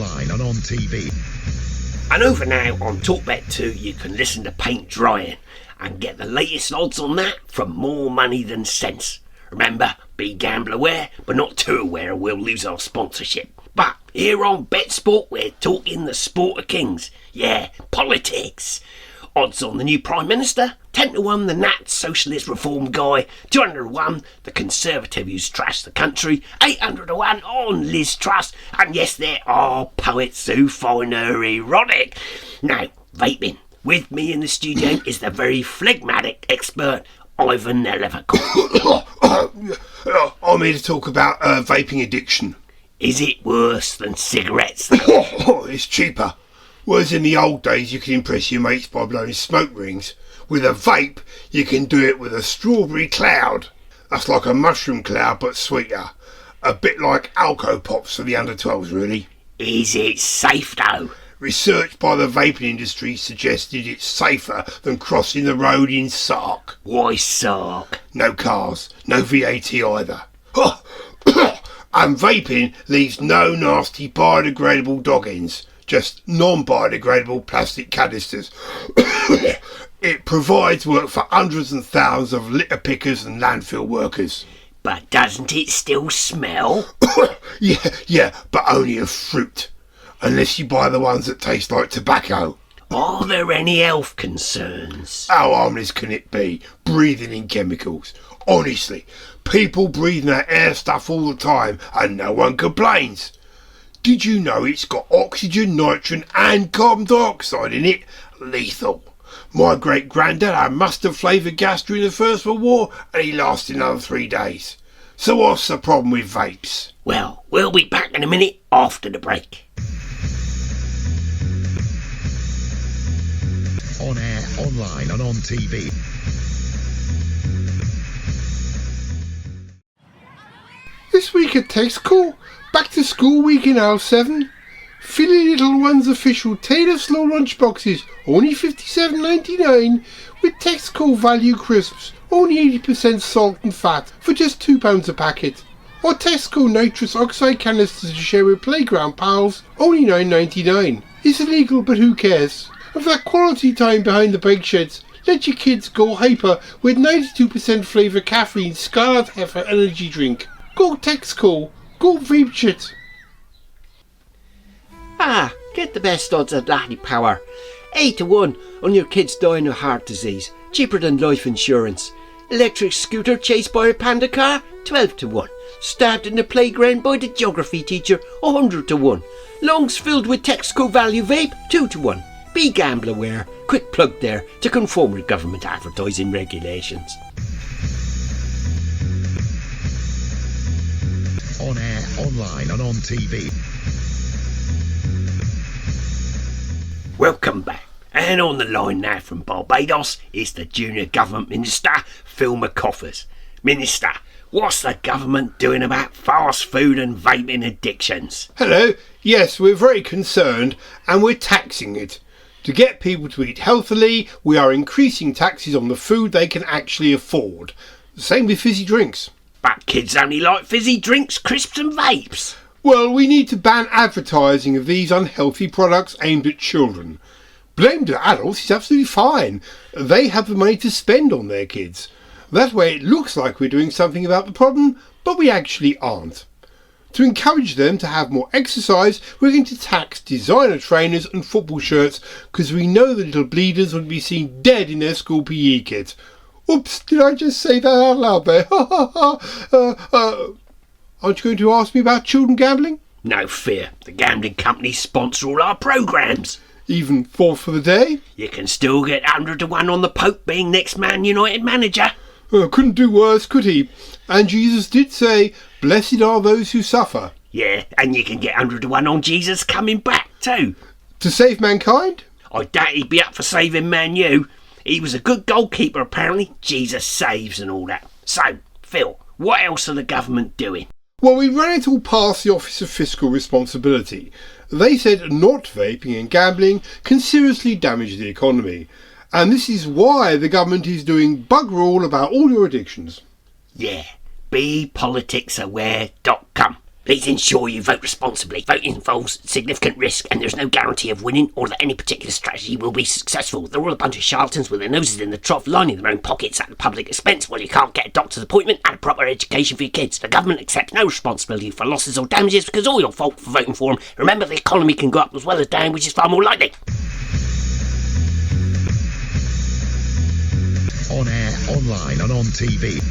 online and on TV. And over now on TalkBet 2 you can listen to paint drying and get the latest odds on that from More Money Than Sense. Remember, be gamble aware, but not too aware or we'll lose our sponsorship. But here on Bet Sport we're talking the sport of kings. Yeah, politics. Odds on the new Prime Minister, 10 to 1 the Nat Socialist Reform Guy, 200 to 1 the Conservative who's trashed the country, 800 to 1 on Liz Truss, and yes, there are poets who find her erotic. Now, vaping. With me in the studio is the very phlegmatic expert, Ivan Elevacore. I'm here to talk about vaping addiction. Is it worse than cigarettes, though? It's cheaper. Whereas in the old days you could impress your mates by blowing smoke rings. With a vape, you can do it with a strawberry cloud. That's like a mushroom cloud but sweeter. A bit like Alco Pops for the under-12s, really. Is it safe, though? Research by the vaping industry suggested it's safer than crossing the road in Sark. Why Sark? No cars, no VAT either. And vaping leaves no nasty biodegradable dog ends. Just non-biodegradable plastic canisters. It provides work for hundreds and thousands of litter pickers and landfill workers. But doesn't it still smell? Yeah, but only of fruit. Unless you buy the ones that taste like tobacco. Are there any health concerns? How harmless can it be, breathing in chemicals? Honestly, people breathing that air stuff all the time and no one complains. Did you know it's got oxygen, nitrogen and carbon dioxide in it? Lethal. My great-granddad had mustard-flavoured gas during the First World War and he lasted another 3 days. So what's the problem with vapes? Well, we'll be back in a minute after the break. On air, online and on TV. This week at Texco, back to school week in aisle 7. Filly Little One's official Taylor Slow lunchboxes, only $57.99, with Texco value crisps, only 80% salt and fat, for just £2 a packet. Or Texco nitrous oxide canisters to share with playground pals, only $9.99. It's illegal, but who cares? And for that quality time behind the bike sheds, let your kids go hyper with 92% flavour caffeine Scarlet Heifer energy drink. Go Texco, go vape shit. Get the best odds of Laddie Power. 8 to 1 on your kids dying of heart disease. Cheaper than life insurance. Electric scooter chased by a panda car? 12 to 1. Stabbed in the playground by the geography teacher? 100 to 1. Lungs filled with Texco value vape? 2 to 1. Be gamble aware. Quick plug there to conform with government advertising regulations. On air, online and on TV. Welcome back. And on the line now from Barbados is the Junior Government Minister, Phil McCoffers. Minister, what's the government doing about fast food and vaping addictions? Hello. Yes, we're very concerned and we're taxing it. To get people to eat healthily, we are increasing taxes on the food they can actually afford. The same with fizzy drinks. But kids only like fizzy drinks, crisps and vapes. Well, we need to ban advertising of these unhealthy products aimed at children. Blamed at adults is absolutely fine. They have the money to spend on their kids. That way it looks like we're doing something about the problem, but we actually aren't. To encourage them to have more exercise, we're going to tax designer trainers and football shirts because we know the little bleeders would be seen dead in their school PE kit. Oops, did I just say that out loud there? Aren't you going to ask me about children gambling? No fear, the gambling companies sponsor all our programmes. Even fourth for the day? You can still get 100 to 1 on the Pope being next Man United manager. Couldn't do worse, could he? And Jesus did say, blessed are those who suffer. Yeah, and you can get 100 to 1 on Jesus coming back too. To save mankind? I doubt he'd be up for saving Man U. He was a good goalkeeper apparently. Jesus saves and all that. So, Phil, what else are the government doing? Well, we ran it all past the Office of Fiscal Responsibility. They said not vaping and gambling can seriously damage the economy. And this is why the government is doing bugger all about all your addictions. Yeah, bepoliticsaware.com. Please ensure you vote responsibly. Voting involves significant risk and there's no guarantee of winning or that any particular strategy will be successful. They're all a bunch of charlatans with their noses in the trough, lining their own pockets at the public expense while you can't get a doctor's appointment and a proper education for your kids. The government accepts no responsibility for losses or damages because all your fault for voting for them. Remember, the economy can go up as well as down, which is far more likely. On air, online and on TV.